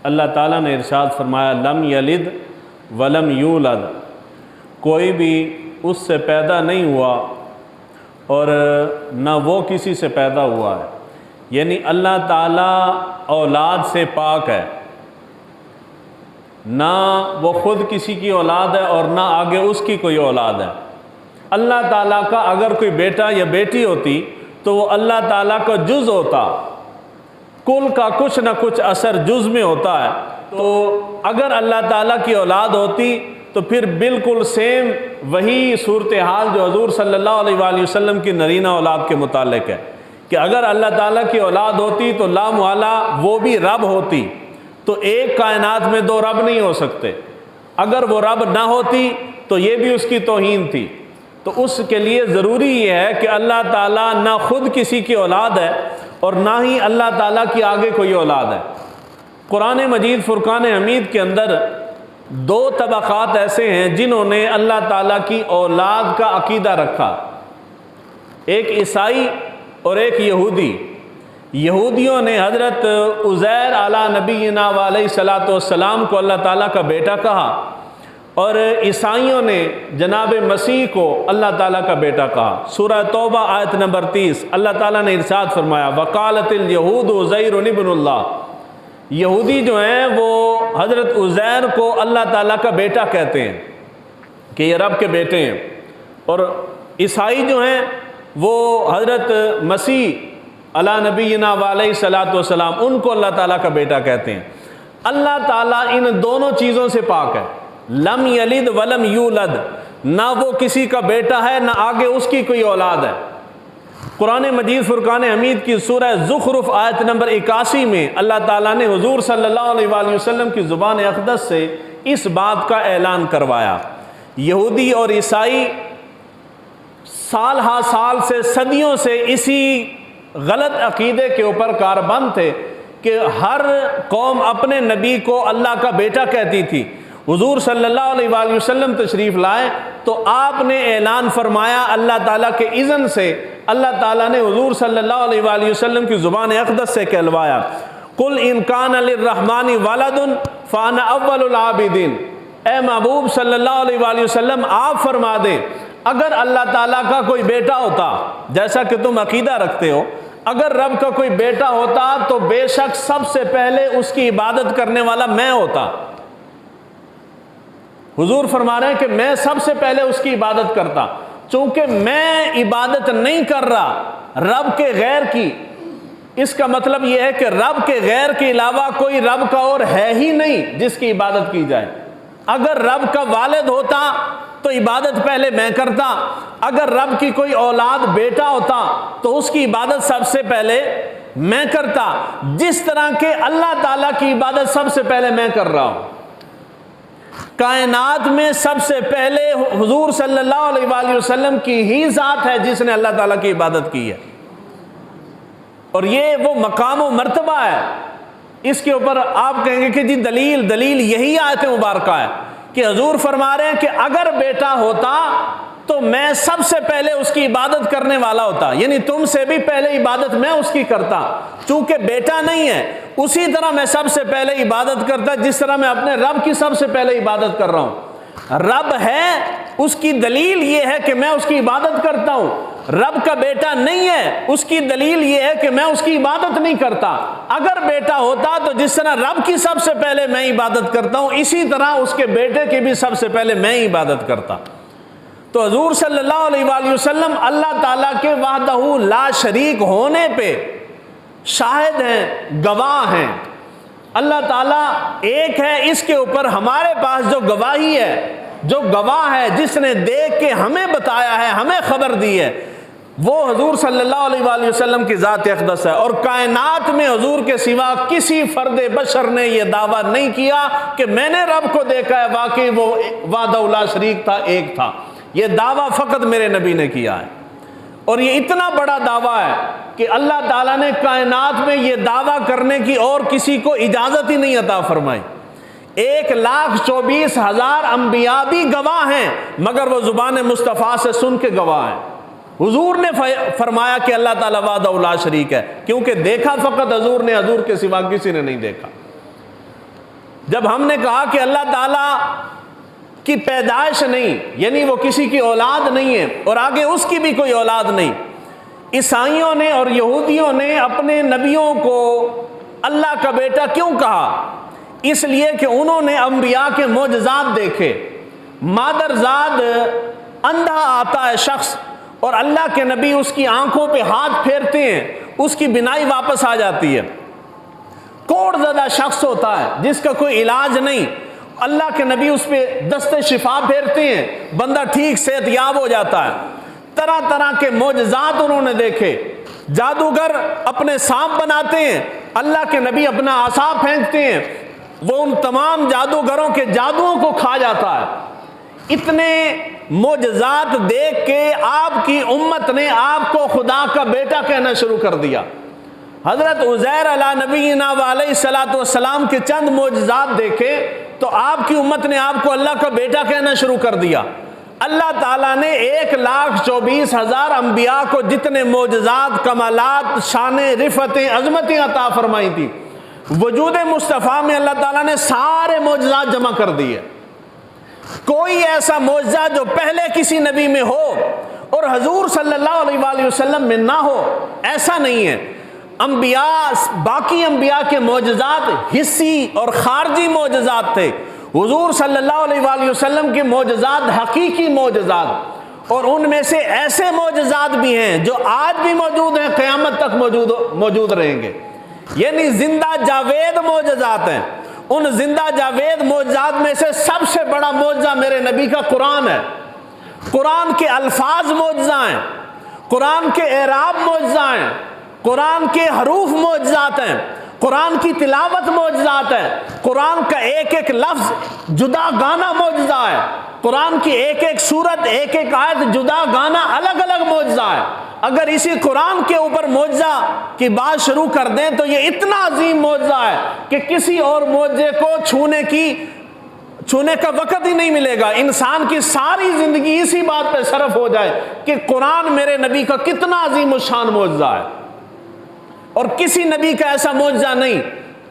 اللہ تعالیٰ نے ارشاد فرمایا لم یلد ولم یولد، کوئی بھی اس سے پیدا نہیں ہوا اور نہ وہ کسی سے پیدا ہوا ہے، یعنی اللہ تعالیٰ اولاد سے پاک ہے، نہ وہ خود کسی کی اولاد ہے اور نہ آگے اس کی کوئی اولاد ہے۔ اللہ تعالیٰ کا اگر کوئی بیٹا یا بیٹی ہوتی تو وہ اللہ تعالیٰ کا جز ہوتا، کل کا کچھ نہ کچھ اثر جز میں ہوتا ہے، تو اگر اللہ تعالیٰ کی اولاد ہوتی تو پھر بالکل سیم وہی صورتحال جو حضور صلی اللہ علیہ وآلہ وسلم کی نرینہ اولاد کے متعلق ہے کہ اگر اللہ تعالیٰ کی اولاد ہوتی تو لا محالہ وہ بھی رب ہوتی، تو ایک کائنات میں دو رب نہیں ہو سکتے، اگر وہ رب نہ ہوتی تو یہ بھی اس کی توہین تھی۔ تو اس کے لیے ضروری یہ ہے کہ اللہ تعالیٰ نہ خود کسی کی اولاد ہے اور نہ ہی اللہ تعالیٰ کی آگے کوئی اولاد ہے۔ قرآن مجید فرقان حمید کے اندر دو طبقات ایسے ہیں جنہوں نے اللہ تعالیٰ کی اولاد کا عقیدہ رکھا، ایک عیسائی اور ایک یہودی۔ یہودیوں نے حضرت عزیر علیہ نبینا علیہ الصلاۃ والسلام کو اللہ تعالیٰ کا بیٹا کہا، اور عیسائیوں نے جناب مسیح کو اللہ تعالیٰ کا بیٹا کہا۔ سورہ توبہ آیت نمبر 30 اللہ تعالیٰ نے ارشاد فرمایا وقالت الیہود عزیر ابن اللہ، یہودی جو ہیں وہ حضرت عزیر کو اللہ تعالیٰ کا بیٹا کہتے ہیں کہ یہ رب کے بیٹے ہیں، اور عیسائی جو ہیں وہ حضرت مسیح علی نبینا علیہ الصلاۃ والسلام ان کو اللہ تعالیٰ کا بیٹا کہتے ہیں۔ اللہ تعالیٰ ان دونوں چیزوں سے پاک ہے، لم یلد ولم یولد، نہ وہ کسی کا بیٹا ہے نہ آگے اس کی کوئی اولاد ہے۔ قرآن مجید فرقان حمید کی سورہ زخرف آیت نمبر 81 میں اللہ تعالیٰ نے حضور صلی اللہ علیہ وآلہ وسلم کی زبان اقدس سے اس بات کا اعلان کروایا۔ یہودی اور عیسائی سال ہا سال سے صدیوں سے اسی غلط عقیدے کے اوپر کاربند تھے کہ ہر قوم اپنے نبی کو اللہ کا بیٹا کہتی تھی۔ حضور صلی اللہ علیہ وآلہ وسلم تشریف لائے تو آپ نے اعلان فرمایا اللہ تعالیٰ کے اذن سے، اللہ تعالیٰ نے حضور صلی اللہ علیہ وآلہ وسلم کی زبان اقدس سے کہلوایا قل ان کان للرحمن ولد فانا اول العابدین، اے محبوب صلی اللہ علیہ وآلہ وسلم آپ فرما دیں اگر اللہ تعالیٰ کا کوئی بیٹا ہوتا، جیسا کہ تم عقیدہ رکھتے ہو، اگر رب کا کوئی بیٹا ہوتا تو بے شک سب سے پہلے اس کی عبادت کرنے والا میں ہوتا۔ حضور فرما رہے ہیں کہ میں سب سے پہلے اس کی عبادت کرتا، چونکہ میں عبادت نہیں کر رہا رب کے غیر کی، اس کا مطلب یہ ہے کہ رب کے غیر کے علاوہ کوئی رب کا اور ہے ہی نہیں جس کی عبادت کی جائے۔ اگر رب کا والد ہوتا تو عبادت پہلے میں کرتا، اگر رب کی کوئی اولاد بیٹا ہوتا تو اس کی عبادت سب سے پہلے میں کرتا، جس طرح کہ اللہ تعالیٰ کی عبادت سب سے پہلے میں کر رہا ہوں۔ کائنات میں سب سے پہلے حضور صلی اللہ علیہ وآلہ وسلم کی ہی ذات ہے جس نے اللہ تعالیٰ کی عبادت کی ہے، اور یہ وہ مقام و مرتبہ ہے۔ اس کے اوپر آپ کہیں گے کہ جی دلیل یہی آیت مبارکہ ہے کہ حضور فرما رہے ہیں کہ اگر بیٹا ہوتا تو میں سب سے پہلے اس کی عبادت کرنے والا ہوتا، یعنی تم سے بھی پہلے عبادت میں اس کی کرتا، چونکہ بیٹا نہیں ہے اسی طرح میں سب سے پہلے عبادت کرتا جس طرح میں اپنے رب کی سب سے پہلے عبادت کر رہا ہوں۔ رب ہے اس کی دلیل یہ ہے کہ میں اس کی عبادت کرتا ہوں، رب کا بیٹا نہیں ہے اس کی دلیل یہ ہے کہ میں اس کی عبادت نہیں کرتا۔ اگر بیٹا ہوتا تو جس طرح رب کی سب سے پہلے میں عبادت کرتا ہوں اسی طرح اس کے بیٹے کی بھی سب سے پہلے میں عبادت کرتا۔ تو حضور صلی اللہ علیہ وآلہ وسلم اللہ تعالیٰ کے وحدہ لا شریک ہونے پہ شاہد ہیں، گواہ ہیں۔ اللہ تعالیٰ ایک ہے، اس کے اوپر ہمارے پاس جو گواہی ہے، جو گواہ ہے، جس نے دیکھ کے ہمیں بتایا ہے، ہمیں خبر دی ہے، وہ حضور صلی اللہ علیہ وآلہ وسلم کی ذات اقدس ہے۔ اور کائنات میں حضور کے سوا کسی فرد بشر نے یہ دعویٰ نہیں کیا کہ میں نے رب کو دیکھا ہے، واقعی وہ وحدہ لا شریک تھا، ایک تھا۔ یہ دعویٰ فقط میرے نبی نے کیا ہے، اور یہ اتنا بڑا دعویٰ ہے کہ اللہ تعالیٰ نے کائنات میں یہ دعویٰ کرنے کی اور کسی کو اجازت ہی نہیں عطا فرمائی۔ 1,24,000 انبیاء بھی گواہ ہیں مگر وہ زبان مصطفیٰ سے سن کے گواہ ہیں۔ حضور نے فرمایا کہ اللہ تعالیٰ وحدہ لا شریک ہے، کیونکہ دیکھا فقط حضور نے، حضور کے سوا کسی نے نہیں دیکھا۔ جب ہم نے کہا کہ اللہ تعالیٰ کی پیدائش نہیں، یعنی وہ کسی کی اولاد نہیں ہے اور آگے اس کی بھی کوئی اولاد نہیں، عیسائیوں نے اور یہودیوں نے اپنے نبیوں کو اللہ کا بیٹا کیوں کہا؟ اس لیے کہ انہوں نے انبیاء کے معجزات دیکھے۔ مادرزاد اندھا آتا ہے شخص اور اللہ کے نبی اس کی آنکھوں پہ ہاتھ پھیرتے ہیں، اس کی بینائی واپس آ جاتی ہے۔ کوڑ زدہ شخص ہوتا ہے جس کا کوئی علاج نہیں، اللہ کے نبی اس پہ دست شفا پھیرتے ہیں، بندہ ٹھیک صحت یاب ہو جاتا ہے۔ طرح طرح کے معجزات انہوں نے دیکھے۔ جادوگر اپنے سانپ بناتے ہیں، اللہ کے نبی اپنا عصا پھینکتے ہیں، وہ ان تمام جادوگروں کے جادوؤں کو کھا جاتا ہے۔ اتنے معجزات دیکھ کے آپ کی امت نے آپ کو خدا کا بیٹا کہنا شروع کر دیا۔ حضرت عزیر علیہ نبینا علیہ الصلوۃ والسلام کے چند معجزات دیکھے تو آپ کی امت نے آپ کو اللہ کا بیٹا کہنا شروع کر دیا۔ اللہ تعالیٰ نے 1,24,000 انبیاء کو جتنے معجزات، کمالات، شانیں، رفتیں، عظمتیں عطا فرمائی تھی، وجود مصطفیٰ میں اللہ تعالیٰ نے سارے معجزات جمع کر دیے۔ کوئی ایسا معجزہ جو پہلے کسی نبی میں ہو اور حضور صلی اللہ علیہ وآلہ وسلم میں نہ ہو، ایسا نہیں ہے۔ انبیاء، باقی انبیاء کے معجزات حسی اور خارجی معجزات تھے، حضور صلی اللہ علیہ وآلہ وسلم کے معجزات حقیقی معجزات، اور ان میں سے ایسے معجزات بھی ہیں جو آج بھی موجود ہیں، قیامت تک موجود رہیں گے، یعنی زندہ جاوید معجزات ہیں۔ ان زندہ جاوید معجزات میں سے سب سے بڑا معجزہ میرے نبی کا قرآن ہے۔ قرآن کے الفاظ معجزہ ہیں، قرآن کے اعراب معجزہ ہیں، قرآن کے حروف معجزات ہیں، قرآن کی تلاوت معجزات ہے، قرآن کا ایک ایک لفظ جدا گانا معجزہ ہے، قرآن کی ایک ایک سورت، ایک ایک آیت جدا گانا الگ الگ معجزہ ہے۔ اگر اسی قرآن کے اوپر معجزہ کی بات شروع کر دیں تو یہ اتنا عظیم معجزہ ہے کہ کسی اور معجزے کو چھونے کا وقت ہی نہیں ملے گا۔ انسان کی ساری زندگی اسی بات پہ صرف ہو جائے کہ قرآن میرے نبی کا کتنا عظیم الشان معجزہ ہے، اور کسی نبی کا ایسا معجزہ نہیں۔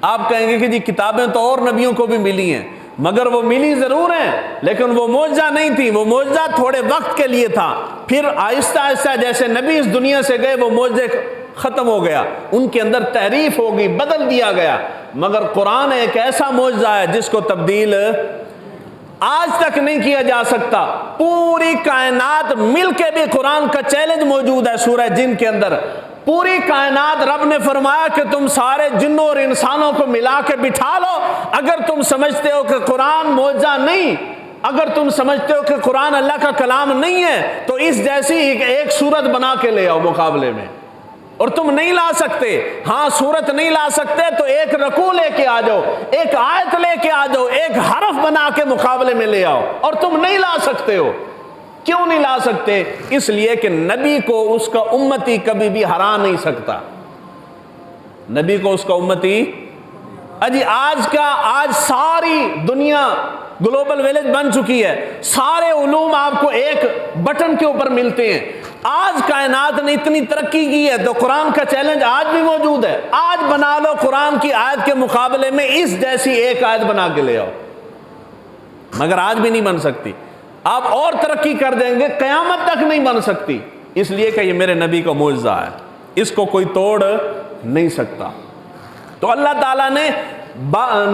آپ کہیں گے کہ جی کتابیں تو اور نبیوں کو بھی ملی ہیں، مگر وہ ملی ضرور ہیں لیکن وہ معجزہ نہیں تھی، وہ معجزہ تھوڑے وقت کے لیے تھا، پھر آہستہ آہستہ جیسے نبی اس دنیا سے گئے وہ معجزے ختم ہو گیا، ان کے اندر تحریف ہوگی، بدل دیا گیا۔ مگر قرآن ایک ایسا معجزہ ہے جس کو تبدیل آج تک نہیں کیا جا سکتا۔ پوری کائنات مل کے بھی قرآن کا چیلنج موجود ہے سورہ جن کے اندر۔ پوری کائنات رب نے فرمایا کہ تم سارے جنوں اور انسانوں کو ملا کے بٹھا لو، اگر تم سمجھتے ہو کہ قرآن معجزہ نہیں، اگر تم سمجھتے ہو کہ قرآن اللہ کا کلام نہیں ہے تو اس جیسی ایک صورت بنا کے لے آؤ مقابلے میں، اور تم نہیں لا سکتے، ہاں صورت نہیں لا سکتے تو ایک رکوع لے کے آ جاؤ، ایک آیت لے کے آ جاؤ، ایک حرف بنا کے مقابلے میں لے آؤ، اور تم نہیں لا سکتے ہو۔ کیوں نہیں لا سکتے؟ اس لیے کہ نبی کو اس کا امتی کبھی بھی ہرا نہیں سکتا، نبی کو اس کا امتی۔ آج ساری دنیا گلوبل ویلیج بن چکی ہے، سارے علوم آپ کو ایک بٹن کے اوپر ملتے ہیں۔ آج کائنات نے اتنی ترقی کی ہے تو قرآن کا چیلنج آج بھی موجود ہے۔ آج بنا لو قرآن کی آیت کے مقابلے میں اس جیسی ایک آیت بنا کے لے آؤ، مگر آج بھی نہیں بن سکتی۔ آپ اور ترقی کر دیں گے، قیامت تک نہیں بن سکتی، اس لیے کہ یہ میرے نبی کا معجزہ ہے، اس کو کوئی توڑ نہیں سکتا۔ تو اللہ تعالیٰ نے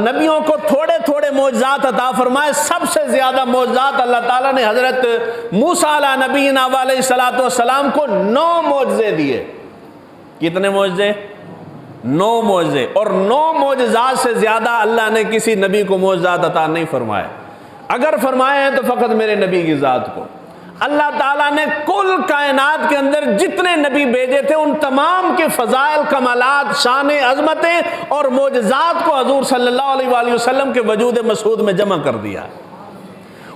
نبیوں کو تھوڑے تھوڑے معجزات عطا فرمائے۔ سب سے زیادہ معجزات اللہ تعالیٰ نے حضرت موسیٰ علیہ نبینا علیہ الصلوۃ والسلام کو 9 معجزے دیے۔ کتنے معجزے؟ 9 معجزے، اور 9 معجزات سے زیادہ اللہ نے کسی نبی کو معجزات عطا نہیں فرمائے۔ اگر فرمائے ہیں تو فقط میرے نبی کی ذات کو۔ اللہ تعالیٰ نے کل کائنات کے اندر جتنے نبی بھیجے تھے ان تمام کے فضائل، کمالات، شانیں، عظمتیں اور معجزات کو حضور صلی اللہ علیہ وآلہ وسلم کے وجود مسعود میں جمع کر دیا۔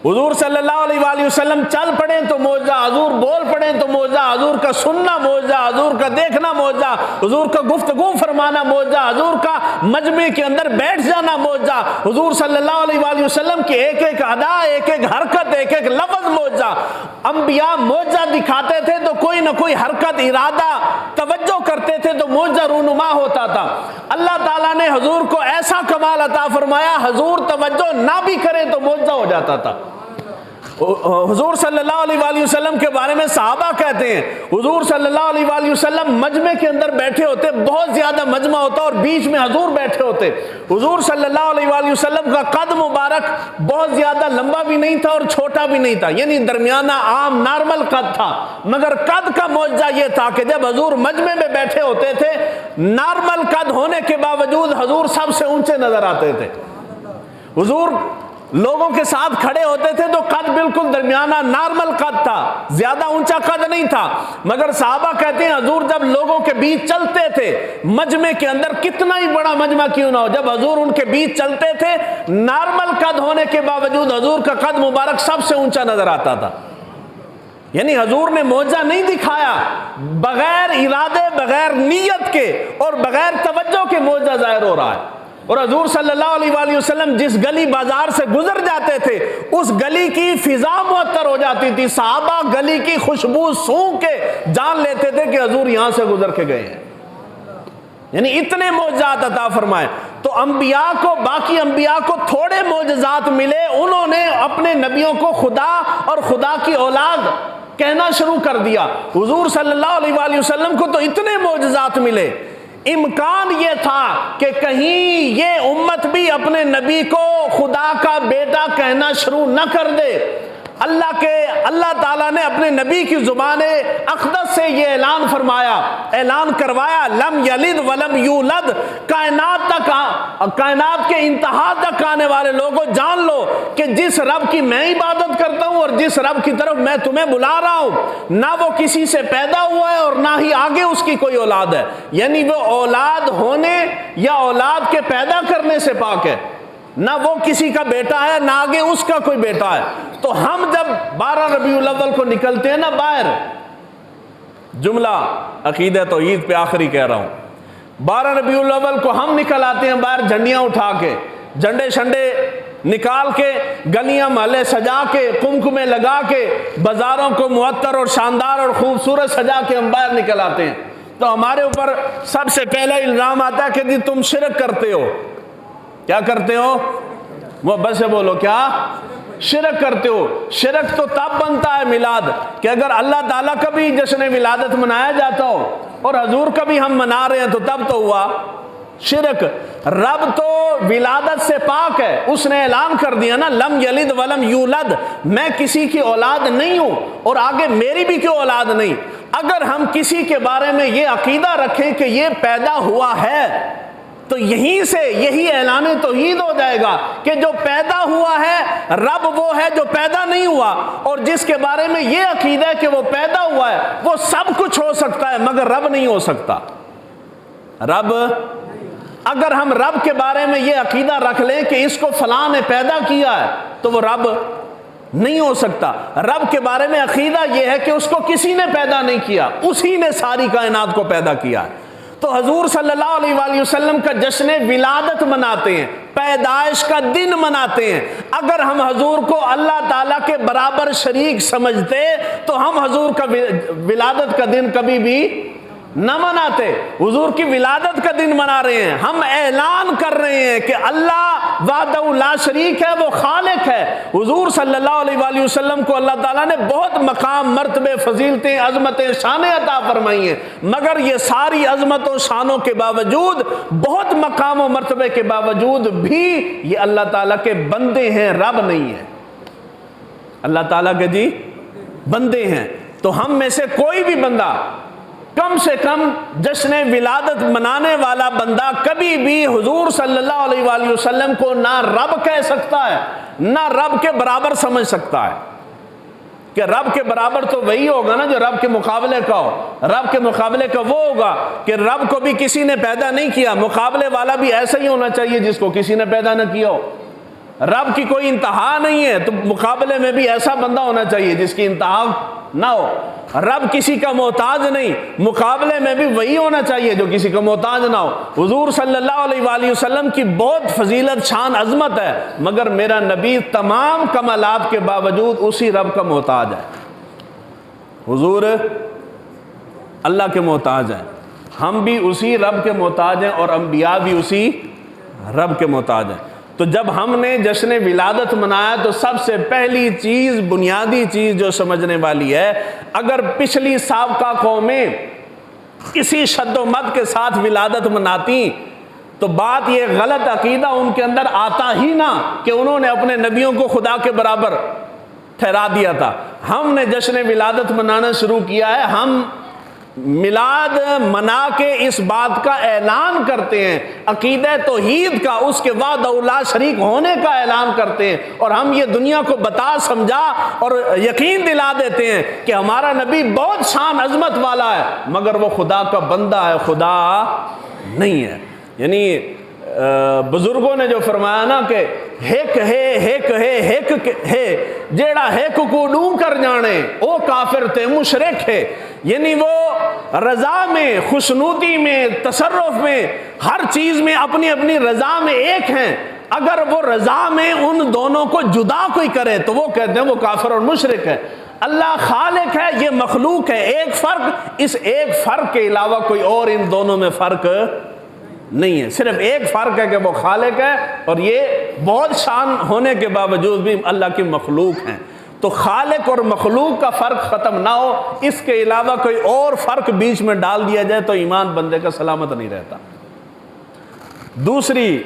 حضور صلی اللہ علیہ وآلہ وسلم چل پڑیں تو معجزہ، حضور بول پڑیں تو معجزہ، حضور کا سننا معجزہ، حضور کا دیکھنا معجزہ، حضور کا گفتگو فرمانا معجزہ، حضور کا مجمع کے اندر بیٹھ جانا معجزہ، حضور صلی اللہ علیہ وآلہ وسلم کی ایک ایک ادا، ایک ایک حرکت، ایک ایک لفظ معجزہ۔ انبیاء معجزہ دکھاتے تھے تو کوئی نہ کوئی حرکت، ارادہ، توجہ کرتے تھے تو معجزہ رونما ہوتا تھا۔ اللہ تعالیٰ نے حضور کو ایسا کمال عطا فرمایا، حضور توجہ نہ بھی کریں تو معجزہ ہو جاتا تھا۔ حضور صلی اللہ علیہ وآلہ وسلم کے بارے میں صحابہ کہتے ہیں حضور صلی اللہ علیہ وآلہ وسلم مجمع کے اندر بیٹھے ہوتے، بہت زیادہ مجمع ہوتا اور بیچ میں حضور بیٹھے ہوتے۔ حضور صلی اللہ علیہ وآلہ وسلم کا قد مبارک بہت زیادہ لمبا بھی نہیں تھا اور چھوٹا بھی نہیں تھا، یعنی درمیانہ عام نارمل قد تھا، مگر قد کا معجزہ یہ تھا کہ جب حضور مجمع میں بیٹھے ہوتے تھے، نارمل قد ہونے کے باوجود حضور سب سے اونچے نظر آتے تھے۔ حضور لوگوں کے ساتھ کھڑے ہوتے تھے تو قد بالکل درمیانہ نارمل قد تھا، زیادہ اونچا قد نہیں تھا، مگر صحابہ کہتے ہیں حضور جب لوگوں کے بیچ چلتے تھے، مجمع کے اندر کتنا ہی بڑا مجمع کیوں نہ ہو، جب حضور ان کے بیچ چلتے تھے، نارمل قد ہونے کے باوجود حضور کا قد مبارک سب سے اونچا نظر آتا تھا۔ یعنی حضور نے معجزہ نہیں دکھایا، بغیر ارادے، بغیر نیت کے اور بغیر توجہ کے معجزہ ظاہر ہو رہا ہے۔ اور حضور صلی اللہ علیہ وآلہ وسلم جس گلی بازار سے گزر جاتے تھے، اس گلی کی فضا معطر ہو جاتی تھی، صحابہ گلی کی خوشبو سونگھ کے جان لیتے تھے کہ حضور یہاں سے گزر کے گئے ہیں۔ یعنی اتنے معجزات عطا فرمائے۔ تو انبیاء کو، باقی انبیاء کو تھوڑے معجزات ملے، انہوں نے اپنے نبیوں کو خدا اور خدا کی اولاد کہنا شروع کر دیا۔ حضور صلی اللہ علیہ وآلہ وسلم کو تو اتنے معجزات ملے، امکان یہ تھا کہ کہیں یہ امت بھی اپنے نبی کو خدا کا بیٹا کہنا شروع نہ کر دے۔ اللہ تعالیٰ نے اپنے نبی کی زبان اقدس سے یہ اعلان فرمایا، اعلان کروایا، لم یلد ولم یولد، کائنات کے انتہا تک آنے والے لوگوں جان لو کہ جس رب کی میں عبادت کرتا ہوں اور جس رب کی طرف میں تمہیں بلا رہا ہوں، نہ وہ کسی سے پیدا ہوا ہے اور نہ ہی آگے اس کی کوئی اولاد ہے، یعنی وہ اولاد ہونے یا اولاد کے پیدا کرنے سے پاک ہے، نہ وہ کسی کا بیٹا ہے نہ آگے اس کا کوئی بیٹا ہے۔ تو ہم جب 12 ربیع الاول کو نکلتے ہیں نا باہر، جملہ عقیدہ توحید پہ آخری کہہ رہا ہوں، 12 ربیع الاول کو ہم نکل آتے ہیں باہر جھنڈیاں اٹھا کے، جھنڈے شنڈے نکال کے، گلیاں محلے سجا کے، قمقمے لگا کے، بازاروں کو معطر اور شاندار اور خوبصورت سجا کے ہم باہر نکل آتے ہیں، تو ہمارے اوپر سب سے پہلا الزام آتا ہے کہ جی تم شرک کرتے ہو۔ کیا کرتے ہو؟ وہ بس بولو، کیا شرک کرتے ہو؟ شرک تو تب بنتا ہے میلاد کہ اگر اللہ تعالیٰ کا بھی جشن ولادت منایا جاتا ہو اور حضور کا بھی ہم منا رہے ہیں تو تب تو ہوا شرک۔ رب تو ولادت سے پاک ہے، اس نے اعلان کر دیا نا، لم یلد ولم یولد، میں کسی کی اولاد نہیں ہوں اور آگے میری بھی کوئی اولاد نہیں۔ اگر ہم کسی کے بارے میں یہ عقیدہ رکھیں کہ یہ پیدا ہوا ہے تو یہیں سے یہی اعلان توحید ہو جائے گا کہ جو پیدا ہوا ہے رب وہ ہے جو پیدا نہیں ہوا، اور جس کے بارے میں یہ عقیدہ ہے کہ وہ پیدا ہوا ہے وہ سب کچھ ہو سکتا ہے مگر رب نہیں ہو سکتا۔ رب، اگر ہم رب کے بارے میں یہ عقیدہ رکھ لیں کہ اس کو فلاں نے پیدا کیا ہے تو وہ رب نہیں ہو سکتا۔ رب کے بارے میں عقیدہ یہ ہے کہ اس کو کسی نے پیدا نہیں کیا، اسی نے ساری کائنات کو پیدا کیا ہے۔ تو حضور صلی اللہ علیہ وآلہ وسلم کا جشن ولادت مناتے ہیں، پیدائش کا دن مناتے ہیں۔ اگر ہم حضور کو اللہ تعالیٰ کے برابر شریک سمجھتے تو ہم حضور کا ولادت کا دن کبھی بھی نہ مناتے۔ حضور کی ولادت کا دن منا رہے ہیں، ہم اعلان کر رہے ہیں کہ اللہ وحدہ لا شریک ہے، وہ خالق ہے۔ حضور صلی اللہ علیہ وآلہ وسلم کو اللہ تعالیٰ نے بہت مقام، مرتبے، فضیلتیں، عظمتیں، شانیں عطا فرمائی ہیں، مگر یہ ساری عظمت و شانوں کے باوجود، بہت مقام و مرتبے کے باوجود بھی یہ اللہ تعالیٰ کے بندے ہیں، رب نہیں ہے۔ اللہ تعالیٰ کے جی بندے ہیں۔ تو ہم میں سے کوئی بھی بندہ، کم سے کم جشن ولادت منانے والا بندہ، کبھی بھی حضور صلی اللہ علیہ وآلہ وسلم کو نہ رب کہہ سکتا ہے نہ رب کے برابر سمجھ سکتا ہے، کہ رب کے برابر تو وہی ہوگا نا جو رب کے مقابلے کا ہو۔ رب کے مقابلے کا وہ ہوگا کہ رب کو بھی کسی نے پیدا نہیں کیا، مقابلے والا بھی ایسا ہی ہونا چاہیے جس کو کسی نے پیدا نہ کیا ہو۔ رب کی کوئی انتہا نہیں ہے تو مقابلے میں بھی ایسا بندہ ہونا چاہیے جس کی انتہا نہ ہو۔ رب کسی کا محتاج نہیں، مقابلے میں بھی وہی ہونا چاہیے جو کسی کا محتاج نہ ہو۔ حضور صلی اللہ علیہ وآلہ وسلم کی بہت فضیلت، شان، عظمت ہے، مگر میرا نبی تمام کمالات کے باوجود اسی رب کا محتاج ہے۔ حضور اللہ کے محتاج ہیں۔ ہم بھی اسی رب کے محتاج ہیں اور انبیاء بھی اسی رب کے محتاج ہیں۔ تو جب ہم نے جشن ولادت منایا تو سب سے پہلی چیز، بنیادی چیز جو سمجھنے والی ہے، اگر پچھلی سابقہ قومیں اسی شد و مد کے ساتھ ولادت مناتی تو بات یہ غلط عقیدہ ان کے اندر آتا ہی نہ کہ انہوں نے اپنے نبیوں کو خدا کے برابر ٹھہرا دیا تھا۔ ہم نے جشن ولادت منانا شروع کیا ہے، ہم میلاد منا کے اس بات کا اعلان کرتے ہیں، عقیدہ توحید کا، اس کے بعد لا شریک ہونے کا اعلان کرتے ہیں، اور ہم یہ دنیا کو بتا سمجھا اور یقین دلا دیتے ہیں کہ ہمارا نبی بہت شان عظمت والا ہے، مگر وہ خدا کا بندہ ہے، خدا نہیں ہے۔ یعنی بزرگوں نے جو فرمایا نا کہ ہیک ہے جیڑا ہیک کو ڈوں کر جانے او کافر تے مشرک ہے، یعنی وہ رضا میں، خوشنودی میں، تصرف میں، ہر چیز میں اپنی اپنی رضا میں ایک ہیں، اگر وہ رضا میں ان دونوں کو جدا کوئی کرے تو وہ کہتے ہیں وہ کافر اور مشرک ہے۔ اللہ خالق ہے، یہ مخلوق ہے، ایک فرق، اس ایک فرق کے علاوہ کوئی اور ان دونوں میں فرق نہیں ہے، صرف ایک فرق ہے کہ وہ خالق ہے اور یہ بہت شان ہونے کے باوجود بھی اللہ کی مخلوق ہیں۔ تو خالق اور مخلوق کا فرق ختم نہ ہو، اس کے علاوہ کوئی اور فرق بیچ میں ڈال دیا جائے تو ایمان بندے کا سلامت نہیں رہتا۔ دوسری،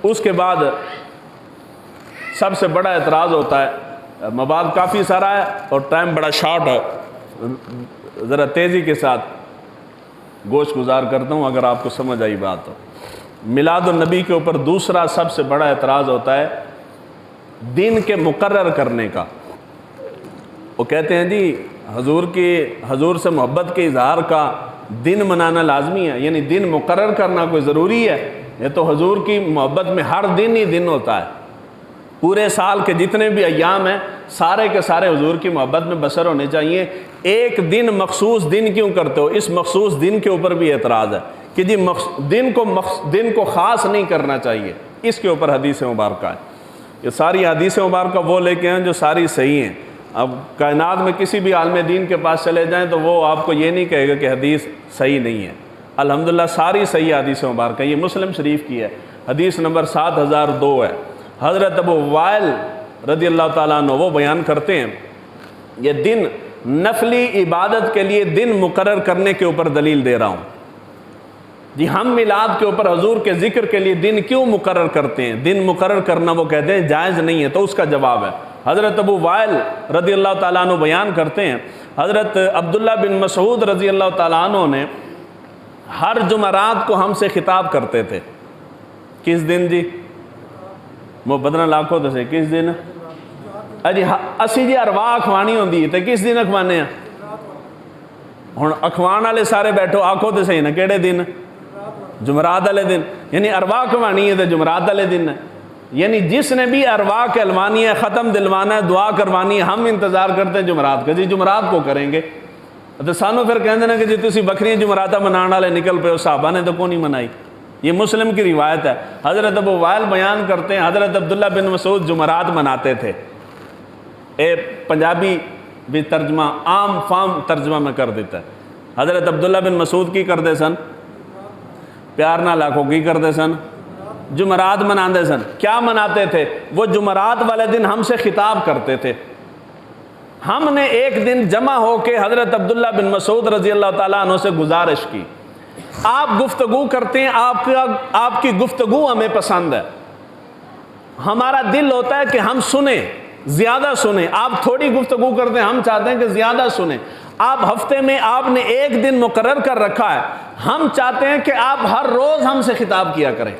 اس کے بعد سب سے بڑا اعتراض ہوتا ہے، مواد کافی سارا ہے اور ٹائم بڑا شارٹ ہے، ذرا تیزی کے ساتھ گوشت گزار کرتا ہوں اگر آپ کو سمجھ آئی بات ہو۔ میلاد النبی کے اوپر دوسرا سب سے بڑا اعتراض ہوتا ہے دن کے مقرر کرنے کا۔ وہ کہتے ہیں جی حضور سے محبت کے اظہار کا دن منانا لازمی ہے، یعنی دن مقرر کرنا کوئی ضروری ہے؟ یہ تو حضور کی محبت میں ہر دن ہی دن ہوتا ہے، پورے سال کے جتنے بھی ایام ہیں سارے کے سارے حضور کی محبت میں بسر ہونے چاہیے، ایک دن مخصوص دن کیوں کرتے ہو؟ اس مخصوص دن کے اوپر بھی اعتراض ہے کہ جی دن کو خاص نہیں کرنا چاہیے، اس کے اوپر حدیث مبارکہ ہے۔ یہ ساری حدیث مبارکہ وہ لے کے ہیں جو ساری صحیح ہیں۔ اب کائنات میں کسی بھی عالم دین کے پاس چلے جائیں تو وہ آپ کو یہ نہیں کہے گا کہ حدیث صحیح نہیں ہے، الحمدللہ ساری صحیح حدیث مبارکہ۔ یہ مسلم شریف کی ہے، حدیث نمبر 7002 ہے۔ حضرت ابو وائل رضی اللہ تعالیٰ عنہ وہ بیان کرتے ہیں، یہ دن نفلی عبادت کے لیے دن مقرر کرنے کے اوپر دلیل دے رہا ہوں جی۔ ہم میلاد کے اوپر حضور کے ذکر کے لیے دن کیوں مقرر کرتے ہیں؟ دن مقرر کرنا وہ کہتے ہیں جائز نہیں ہے، تو اس کا جواب ہے حضرت ابو وائل رضی اللہ تعالیٰ عنہ بیان کرتے ہیں، حضرت عبداللہ بن مسعود رضی اللہ تعالیٰ عنہ نے ہر جمعرات کو ہم سے خطاب کرتے تھے۔ کس دن جی؟ وہ بدنا لاکھوں سے کس دن؟ اجی اسی جی ارواح اخوانی ہوندی ہے، کس دن اخوانے ہیں؟ ہن اخوان والے سارے بیٹھو آکھو تو صحیح نا کیڑے دن؟ جمعرات والے دن، یعنی ارواح اخوانی ہے تو جمعرات والے دن ہے، یعنی جس نے بھی ارواح کہلوانی ہے، ختم دلوانا ہے، دعا کروانی ہے، ہم انتظار کرتے ہیں جمعرات کا، جی جمعرات کو کریں گے تو سانو پھر کہندے نا کہ جی تسی بکریاں جمعراتاں منانے والے نکل پے ہو، صحابہ نے تو کون نہیں منائی، یہ مسلم کی روایت ہے۔ حضرت ابو وائل بیان کرتے ہیں حضرت عبداللہ بن مسعود جمعرات مناتے تھے۔ پنجابی بھی ترجمہ عام فام ترجمہ میں کر دیتا ہے۔ حضرت عبداللہ بن مسعود کی کردے سن؟ پیار نہ لاکھوں کی کردے سن؟ جمعرات مناندے سن۔ کیا مناتے تھے؟ وہ جمعرات والے دن ہم سے خطاب کرتے تھے۔ ہم نے ایک دن جمع ہو کے حضرت عبداللہ بن مسعود رضی اللہ تعالیٰ عنہ سے گزارش کی، آپ گفتگو کرتے ہیں، آپ کی گفتگو ہمیں پسند ہے، ہمارا دل ہوتا ہے کہ ہم سنیں، زیادہ سنیں، آپ تھوڑی گفتگو کرتے ہیں، ہم چاہتے ہیں کہ زیادہ سنیں۔ آپ ہفتے میں آپ نے ایک دن مقرر کر رکھا ہے، ہم چاہتے ہیں کہ آپ ہر روز ہم سے خطاب کیا کریں۔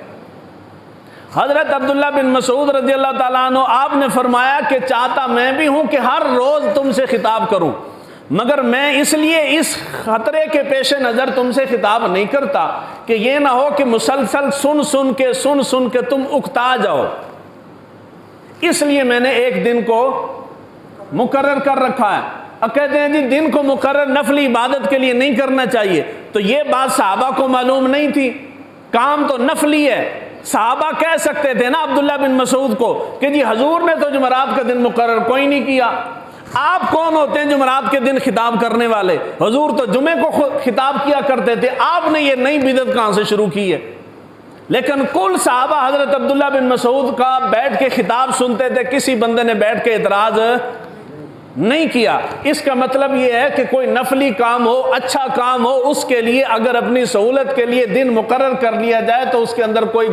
حضرت عبداللہ بن مسعود رضی اللہ تعالیٰ عنہ آپ نے فرمایا کہ چاہتا میں بھی ہوں کہ ہر روز تم سے خطاب کروں، مگر میں اس لیے اس خطرے کے پیش نظر تم سے خطاب نہیں کرتا کہ یہ نہ ہو کہ مسلسل سن کے تم اکتا جاؤ، اس لیے میں نے ایک دن کو مقرر کر رکھا ہے۔ اب کہتے ہیں جی دن کو مقرر نفلی عبادت کے لیے نہیں کرنا چاہیے، تو یہ بات صحابہ کو معلوم نہیں تھی، کام تو نفلی ہے۔ صحابہ کہہ سکتے تھے نا عبداللہ بن مسعود کو کہ جی حضور نے تو جمعرات کا دن مقرر کوئی نہیں کیا، آپ کون ہوتے ہیں جمعرات کے دن خطاب کرنے والے؟ حضور تو جمعے کو خطاب کیا کرتے تھے، آپ نے یہ نئی بدعت کہاں سے شروع کی ہے؟ لیکن کل صحابہ حضرت عبداللہ بن مسعود کا بیٹھ کے خطاب سنتے تھے، کسی بندے نے بیٹھ کے اعتراض نہیں کیا۔ اس کا مطلب یہ ہے کہ کوئی نفلی کام ہو، اچھا کام ہو، اس کے لیے اگر اپنی سہولت کے لیے دن مقرر کر لیا جائے تو اس کے اندر کوئی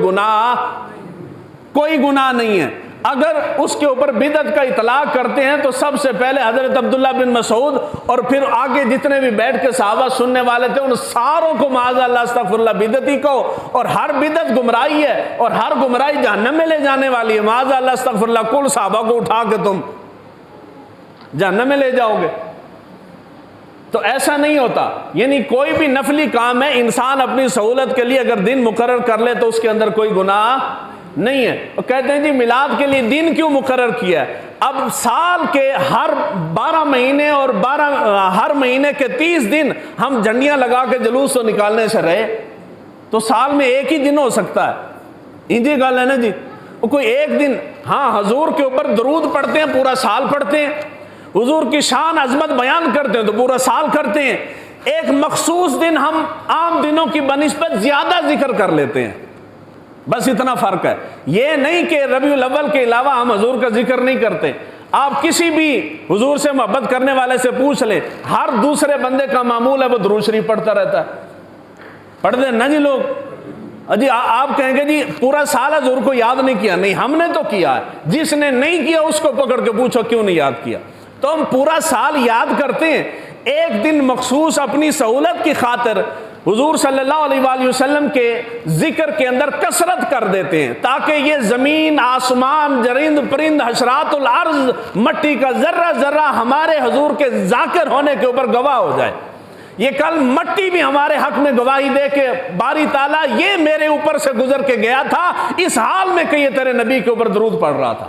گناہ نہیں ہے۔ اگر اس کے اوپر بدعت کا اطلاق کرتے ہیں تو سب سے پہلے حضرت عبداللہ بن مسعود اور پھر آگے جتنے بھی بیٹھ کے صحابہ سننے والے تھے ان ساروں کو معاذ اللہ استغفر اللہ بدعتی کو، اور ہر بدعت گمراہی ہے اور ہر گمراہی جہنم میں لے جانے والی ہے۔ معاذ اللہ استغفر اللہ، کل صحابہ کو اٹھا کے تم جہنم میں لے جاؤ گے، تو ایسا نہیں ہوتا۔ یعنی کوئی بھی نفلی کام ہے، انسان اپنی سہولت کے لیے اگر دن مقرر کر لے تو اس کے اندر کوئی گناہ نہیں ہے۔ اور کہتے ہیں جی میلاد کے لیے دن کیوں مقرر کیا ہے؟ اب سال کے ہر 12 مہینے اور ہر مہینے کے 30 دن ہم جھنڈیاں لگا کے جلوس تو نکالنے سے رہے، تو سال میں ایک ہی دن ہو سکتا ہے۔ انجی گل ہے نا جی، کوئی ایک دن، ہاں حضور کے اوپر درود پڑھتے ہیں پورا سال پڑھتے ہیں، حضور کی شان عظمت بیان کرتے ہیں تو پورا سال کرتے ہیں۔ ایک مخصوص دن ہم عام دنوں کی بنسبت زیادہ ذکر کر لیتے ہیں، بس اتنا فرق ہے۔ یہ نہیں کہ ربیع الاول کے علاوہ ہم حضور کا ذکر نہیں کرتے۔ آپ کسی بھی حضور سے محبت کرنے والے سے پوچھ لیں، ہر دوسرے بندے کا معمول ہے وہ درود شریف پڑھتا رہتا ہے، پڑھ دیں نا جی لوگ۔ جی آپ کہیں گے جی پورا سال حضور کو یاد نہیں کیا، نہیں ہم نے تو کیا ہے، جس نے نہیں کیا اس کو پکڑ کے پوچھو کیوں نہیں یاد کیا۔ تو ہم پورا سال یاد کرتے ہیں، ایک دن مخصوص اپنی سہولت کی خاطر حضور صلی اللہ علیہ وآلہ وسلم کے ذکر کے اندر کثرت کر دیتے ہیں، تاکہ یہ زمین، آسمان، جرند پرند، حشرات الارض، مٹی کا ذرہ ذرہ ہمارے حضور کے ذاکر ہونے کے اوپر گواہ ہو جائے۔ یہ کل مٹی بھی ہمارے حق میں گواہی دے کہ باری تعالیٰ یہ میرے اوپر سے گزر کے گیا تھا اس حال میں کہ یہ تیرے نبی کے اوپر درود پڑھ رہا تھا۔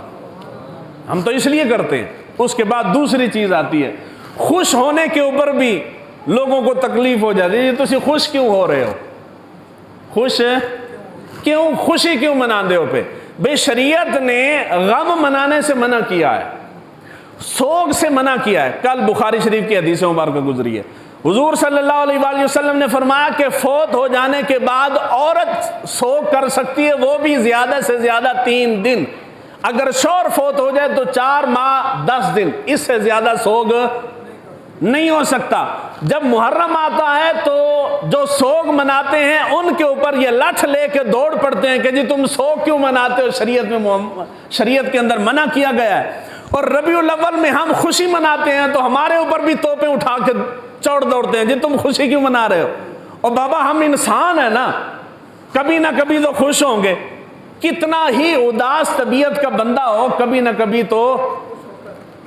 ہم تو اس لیے کرتے ہیں۔ اس کے بعد دوسری چیز آتی ہے، خوش ہونے کے اوپر بھی لوگوں کو تکلیف ہو جاتی ہے۔ تسی خوش کیوں ہو رہے ہو؟ خوش کیوں؟ خوشی کیوں منا دے ہو پہ؟ بھئی شریعت نے غم منانے سے منع کیا ہے، سوگ سے منع کیا ہے۔ کل بخاری شریف کی حدیث مبارکہ گزری ہے، حضور صلی اللہ علیہ وآلہ وسلم نے فرمایا کہ فوت ہو جانے کے بعد عورت سوگ کر سکتی ہے، وہ بھی زیادہ سے زیادہ 3 دن، اگر شوہر فوت ہو جائے تو 4 ماہ 10 دن، اس سے زیادہ سوگ نہیں ہو سکتا۔ جب محرم آتا ہے تو جو سوگ مناتے ہیں ان کے اوپر یہ لٹھ لے کے دوڑ پڑتے ہیں کہ جی تم سوگ کیوں مناتے ہو، شریعت کے اندر منع کیا گیا ہے۔ اور ربیع الاول میں ہم خوشی مناتے ہیں تو ہمارے اوپر بھی توپیں اٹھا کے چوڑ دوڑتے ہیں، جی تم خوشی کیوں منا رہے ہو؟ اور بابا ہم انسان ہیں نا، کبھی نہ کبھی تو خوش ہوں گے، کتنا ہی اداس طبیعت کا بندہ ہو کبھی نہ کبھی تو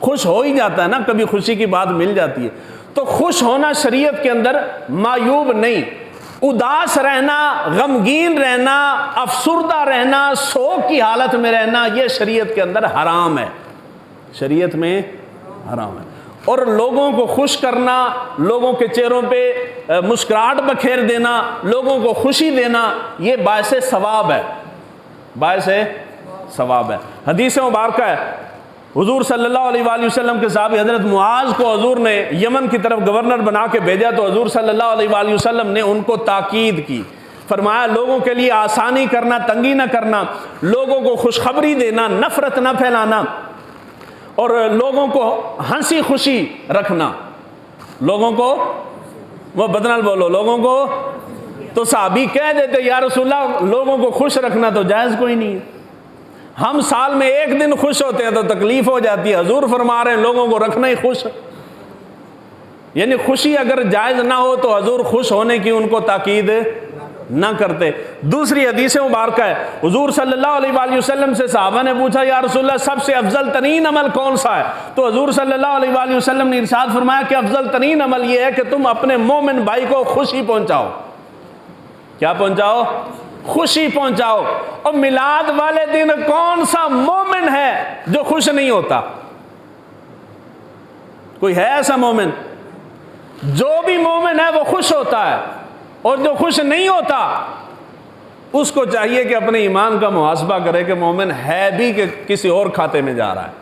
خوش ہو ہی جاتا ہے نا، کبھی خوشی کی بات مل جاتی ہے۔ تو خوش ہونا شریعت کے اندر معیوب نہیں، اداس رہنا، غمگین رہنا، افسردہ رہنا، سوگ کی حالت میں رہنا، یہ شریعت کے اندر حرام ہے، شریعت میں حرام ہے۔ اور لوگوں کو خوش کرنا، لوگوں کے چہروں پہ مسکراہٹ بکھیر دینا، لوگوں کو خوشی دینا، یہ باعث ثواب ہے، باعث ثواب ہے۔ حدیث مبارکہ ہے، حضور صلی اللہ علیہ وآلہ وسلم کے صحابی حضرت معاذ کو حضور نے یمن کی طرف گورنر بنا کے بھیجا تو حضور صلی اللہ علیہ وآلہ وسلم نے ان کو تاکید کی، فرمایا لوگوں کے لیے آسانی کرنا، تنگی نہ کرنا، لوگوں کو خوشخبری دینا، نفرت نہ پھیلانا، اور لوگوں کو ہنسی خوشی رکھنا، لوگوں کو وہ بدنال بولو، لوگوں کو تو صحابی کہہ دیتے یا رسول اللہ لوگوں کو خوش رکھنا تو جائز کوئی نہیں ہے، ہم سال میں 1 دن خوش ہوتے ہیں تو تکلیف ہو جاتی ہے، حضور فرما رہے ہیں لوگوں کو رکھنا ہی خوش، یعنی خوشی اگر جائز نہ ہو تو حضور خوش ہونے کی ان کو تاکید نہ کرتے۔ دوسری حدیث مبارکہ ہے، حضور صلی اللہ علیہ وآلہ وسلم سے صحابہ نے پوچھا یا رسول اللہ سب سے افضل ترین عمل کون سا ہے؟ تو حضور صلی اللہ علیہ وآلہ وسلم نے ارشاد فرمایا کہ افضل ترین عمل یہ ہے کہ تم اپنے مومن بھائی کو خوشی پہنچاؤ۔ کیا پہنچاؤ؟ خوشی پہنچاؤ۔ اور میلاد والے دن کون سا مومن ہے جو خوش نہیں ہوتا؟ کوئی ہے ایسا مومن؟ جو بھی مومن ہے وہ خوش ہوتا ہے، اور جو خوش نہیں ہوتا اس کو چاہیے کہ اپنے ایمان کا محاسبہ کرے کہ مومن ہے بھی کہ کسی اور کھاتے میں جا رہا ہے۔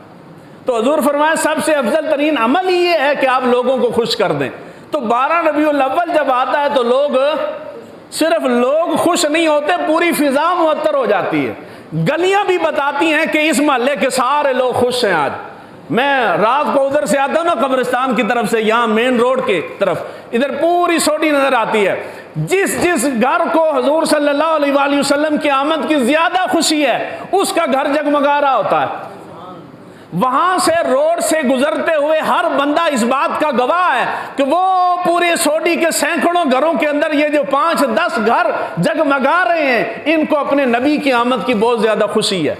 تو حضور فرمایا سب سے افضل ترین عمل ہی یہ ہے کہ آپ لوگوں کو خوش کر دیں۔ تو 12 ربیع الاول جب آتا ہے تو صرف لوگ خوش نہیں ہوتے، پوری فضا معطر ہو جاتی ہے۔ گلیاں بھی بتاتی ہیں کہ اس محلے کے سارے لوگ خوش ہیں آج۔ میں رات کو ادھر سے آتا ہوں نا قبرستان کی طرف سے، یہاں مین روڈ کے طرف، ادھر پوری سوڈی نظر آتی ہے۔ جس گھر کو حضور صلی اللہ علیہ وآلہ وسلم کی آمد کی زیادہ خوشی ہے اس کا گھر جگمگا رہا ہوتا ہے۔ وہاں سے روڈ سے گزرتے ہوئے ہر بندہ اس بات کا گواہ ہے کہ وہ پورے سوڈی کے سینکڑوں گھروں کے اندر یہ جو 5-10 گھر جگمگا رہے ہیں، ان کو اپنے نبی کی آمد کی بہت زیادہ خوشی ہے۔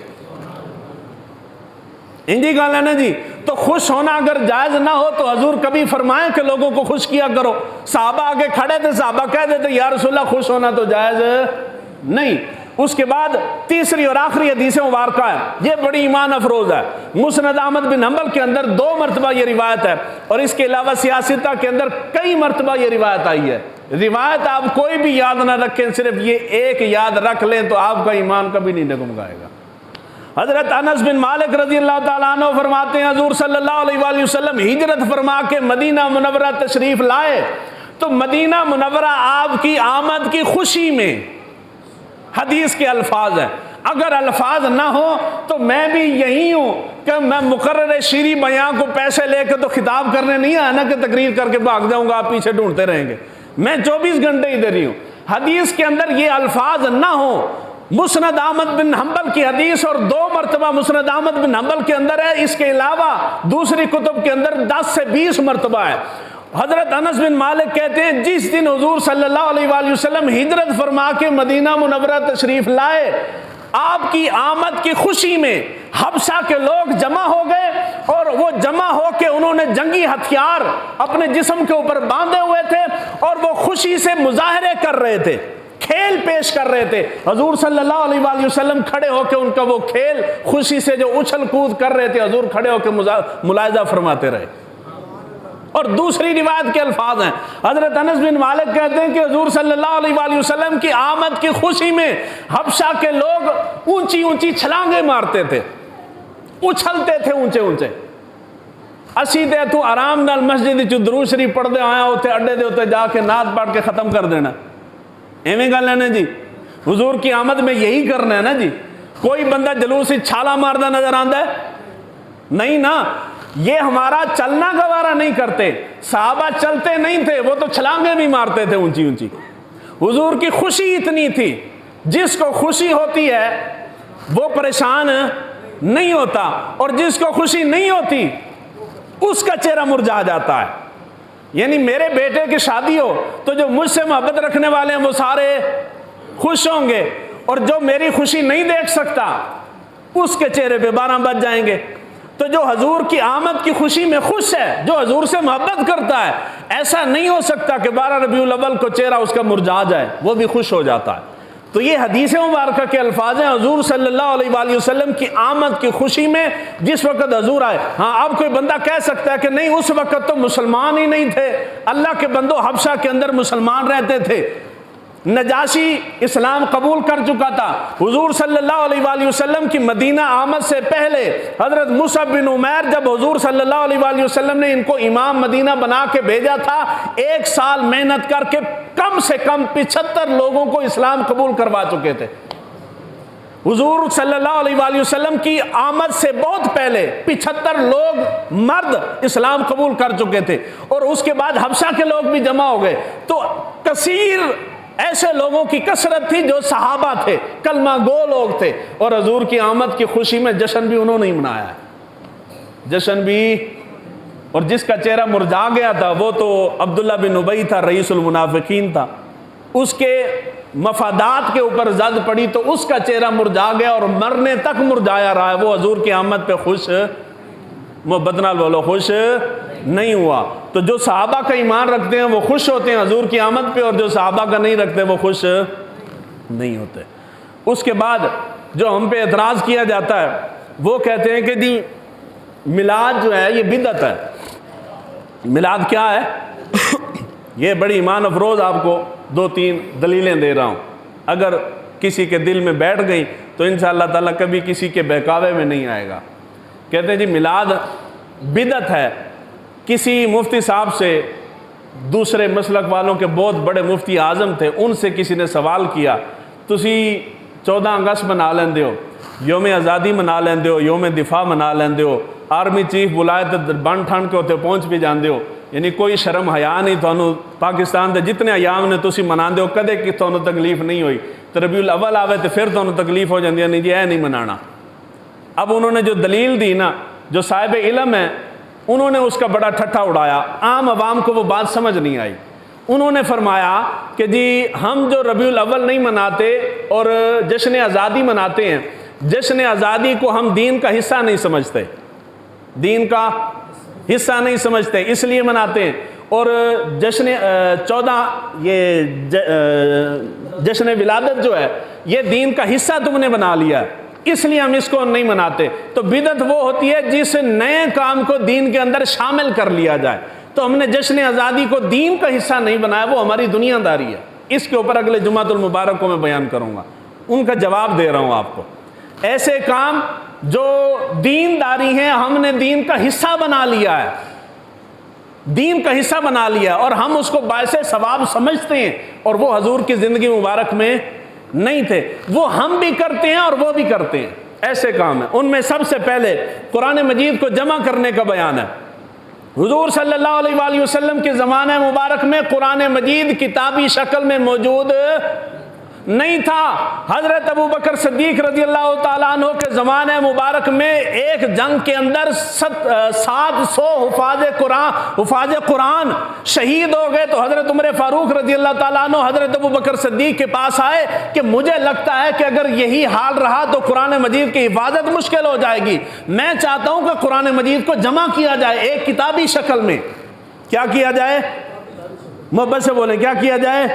انجی گال ہے نا جی۔ تو خوش ہونا اگر جائز نہ ہو تو حضور کبھی فرمائیں کہ لوگوں کو خوش کیا کرو۔ صحابہ آگے کھڑے تھے، صحابہ کہہ دیتے یا رسول اللہ خوش ہونا تو جائز نہیں۔ اس کے بعد تیسری اور آخری حدیث مبارکہ ہے، یہ بڑی ایمان افروز ہے۔ مسند احمد بن حنبل کے اندر 2 مرتبہ یہ روایت ہے، اور اس کے علاوہ سیاستہ کے اندر کئی مرتبہ یہ روایت آئی ہے۔ روایت آپ کوئی بھی یاد نہ رکھیں، صرف یہ ایک یاد رکھ لیں تو آپ کا ایمان کبھی نہیں ڈگمگائے گا۔ حضرت انس بن مالک رضی اللہ تعالیٰ عنہ فرماتے ہیں حضور صلی اللہ علیہ وآلہ وسلم ہجرت فرما کے مدینہ منورہ تشریف لائے تو مدینہ منورہ آپ کی آمد کی خوشی میں، حدیث کے الفاظ ہیں، اگر الفاظ نہ ہو تو میں بھی یہی ہوں کہ میں مقرر شیریں بیان کو پیسے لے کے تو خطاب کرنے نہیں آیا نا کہ تقریر کر کے بھاگ جاؤں گا، آپ پیچھے ڈھونڈتے رہیں گے۔ میں 24 گھنٹے ادھر ہی ہوں۔ حدیث کے اندر یہ الفاظ نہ ہو، مسند احمد بن حنبل کی حدیث اور 2 مرتبہ مسند احمد بن حنبل کے اندر ہے، اس کے علاوہ دوسری کتب کے اندر 10 سے 20 مرتبہ ہے۔ حضرت انس بن مالک کہتے ہیں جس دن حضور صلی اللہ علیہ وآلہ وسلم ہجرت فرما کے مدینہ منورہ تشریف لائے، آپ کی آمد کی خوشی میں حبشہ کے لوگ جمع ہو گئے، اور وہ جمع ہو کے انہوں نے جنگی ہتھیار اپنے جسم کے اوپر باندھے ہوئے تھے، اور وہ خوشی سے مظاہرے کر رہے تھے، کھیل پیش کر رہے تھے۔ حضور صلی اللہ علیہ وآلہ وسلم کھڑے ہو کے ان کا وہ کھیل، خوشی سے جو اچھل کود کر رہے تھے، حضور کھڑے ہو کے ملاحظہ فرماتے رہے۔ اور دوسری روایت کے الفاظ ہیں، حضرت انس بن مالک کہتے ہیں کہ حضور صلی اللہ علیہ وآلہ وسلم کی آمد کی خوشی میں حبشہ کے لوگ اونچی اونچی چھلانگیں مارتے تھے، اچھلتے تھے اونچے اونچے۔ اسی تے تو آرام نال مسجد چ درود شریف پڑھ دے آیا ہوتے، اڈے دے ہوتے جا کے نعت پڑھ کے ختم کر دینا، ایویں گل ہے نا جی۔ حضور کی آمد میں یہی کرنا ہے نا جی۔ کوئی بندہ جلوس سے چھالا ماردا نظر آندا ہے؟ نہیں نا، یہ ہمارا چلنا گوارا نہیں کرتے۔ صحابہ چلتے نہیں تھے، وہ تو چھلانگیں بھی مارتے تھے اونچی اونچی۔ حضور کی خوشی اتنی تھی، جس کو خوشی ہوتی ہے وہ پریشان نہیں ہوتا، اور جس کو خوشی نہیں ہوتی اس کا چہرہ مرجھا جاتا ہے۔ یعنی میرے بیٹے کی شادی ہو تو جو مجھ سے محبت رکھنے والے ہیں وہ سارے خوش ہوں گے، اور جو میری خوشی نہیں دیکھ سکتا اس کے چہرے پہ 12 بج جائیں گے۔ تو جو حضور کی آمد کی خوشی میں خوش ہے، جو حضور سے محبت کرتا ہے، ایسا نہیں ہو سکتا کہ 12 ربیع الاول کو چہرہ اس کا مرجھا جائے، وہ بھی خوش ہو جاتا ہے۔ تو یہ حدیث مبارکہ کے الفاظ ہیں حضور صلی اللہ علیہ وآلہ وسلم کی آمد کی خوشی میں جس وقت حضور آئے۔ ہاں اب کوئی بندہ کہہ سکتا ہے کہ نہیں اس وقت تو مسلمان ہی نہیں تھے، اللہ کے بندو حبشہ کے اندر مسلمان رہتے تھے، نجاشی اسلام قبول کر چکا تھا۔ حضور صلی اللہ علیہ وآلہ وسلم کی مدینہ آمد سے پہلے حضرت مصعب بن عمیر جب حضور صلی اللہ علیہ وآلہ وسلم نے ان کو امام مدینہ بنا کے بھیجا تھا، 1 سال محنت کر کے کم سے کم 75 لوگوں کو اسلام قبول کروا چکے تھے۔ حضور صلی اللہ علیہ وآلہ وسلم کی آمد سے بہت پہلے 75 لوگ مرد اسلام قبول کر چکے تھے، اور اس کے بعد حبشہ کے لوگ بھی جمع ہو گئے۔ تو کثیر ایسے لوگوں کی کثرت تھی جو صحابہ تھے، کلمہ گو لوگ تھے، اور حضور کی آمد کی خوشی میں جشن بھی انہوں نے ہی منایا ہے، جشن بھی۔ اور جس کا چہرہ مرجھا گیا تھا وہ تو عبداللہ بن ابی تھا، رئیس المنافقین تھا، اس کے مفادات کے اوپر زد پڑی تو اس کا چہرہ مرجھا گیا، اور مرنے تک مرجھایا رہا ہے، وہ حضور کی آمد پہ خوش، محبت نال بولو، خوش نہیں ہوا۔ تو جو صحابہ کا ایمان رکھتے ہیں وہ خوش ہوتے ہیں حضور کی آمد پہ، اور جو صحابہ کا نہیں رکھتے وہ خوش نہیں ہوتے۔ اس کے بعد جو ہم پہ اعتراض کیا جاتا ہے وہ کہتے ہیں کہ جی میلاد جو ہے یہ بدعت ہے۔ میلاد کیا ہے؟ یہ بڑی ایمان افروز آپ کو 2-3 دلیلیں دے رہا ہوں، اگر کسی کے دل میں بیٹھ گئی تو انشاءاللہ تعالیٰ کبھی کسی کے بہکاوے میں نہیں آئے گا۔ کہتے ہیں جی میلاد بدعت ہے. کسی مفتی صاحب سے، دوسرے مسلک والوں کے بہت بڑے مفتی اعظم تھے، ان سے کسی نے سوال کیا تسی 14 اگست منا لیندے ہو، یوم آزادی منا لیندے ہو، یوم دفاع منا لیندے ہو، آرمی چیف بلائے تو بن ٹھن کے ہوتے پہنچ بھی جاندے ہو، یعنی کوئی شرم حیا نہیں تھانوں پاکستان دے جتنے ایام نے تسی مناندے ہو کدے کہ تھانوں تکلیف نہیں ہوئی، تو ربیع الاول آوے تو پھر تھانوں تکلیف ہو جاندی ہے نہیں جی اے نہیں منانا. اب انہوں نے جو دلیل دی نا، جو صاحب علم ہے انہوں نے اس کا بڑا ٹھٹھا اڑایا، عام عوام کو وہ بات سمجھ نہیں آئی. انہوں نے فرمایا کہ جی ہم جو ربیع الاول نہیں مناتے اور جشن آزادی مناتے ہیں، جشن آزادی کو ہم دین کا حصہ نہیں سمجھتے، دین کا حصہ نہیں سمجھتے اس لیے مناتے ہیں. اور جشن 14 یہ جشن ولادت جو ہے یہ دین کا حصہ تم نے بنا لیا ہے اس لیے ہم اس کو نہیں مناتے. تو بدعت وہ ہوتی ہے جس نئے کام کو دین کے اندر شامل کر لیا جائے. تو ہم نے جشن آزادی کو دین کا حصہ نہیں بنایا، وہ ہماری دنیا داری ہے. اس کے اوپر اگلے جمعۃ المبارک کو میں بیان کروں گا، ان کا جواب دے رہا ہوں آپ کو. ایسے کام جو دین داری ہیں ہم نے دین کا حصہ بنا لیا ہے، دین کا حصہ بنا لیا اور ہم اس کو باعث ثواب سمجھتے ہیں، اور وہ حضور کی زندگی مبارک میں نہیں تھے. وہ ہم بھی کرتے ہیں اور وہ بھی کرتے ہیں. ایسے کام ہیں. ان میں سب سے پہلے قرآن مجید کو جمع کرنے کا بیان ہے. حضور صلی اللہ علیہ وآلہ وسلم کے زمانہ مبارک میں قرآن مجید کتابی شکل میں موجود نہیں تھا. حضرت ابوبکر صدیق رضی اللہ تعالیٰ عنہ کے زمانہ مبارک میں ایک جنگ کے اندر 700 حفاظ قرآن شہید ہو گئے. تو حضرت عمر فاروق رضی اللہ تعالیٰ عنہ حضرت ابوبکر صدیق کے پاس آئے کہ مجھے لگتا ہے کہ اگر یہی حال رہا تو قرآن مجید کی حفاظت مشکل ہو جائے گی. میں چاہتا ہوں کہ قرآن مجید کو جمع کیا جائے ایک کتابی شکل میں. کیا کیا جائے؟ محبت سے بولیں، کیا کیا جائے؟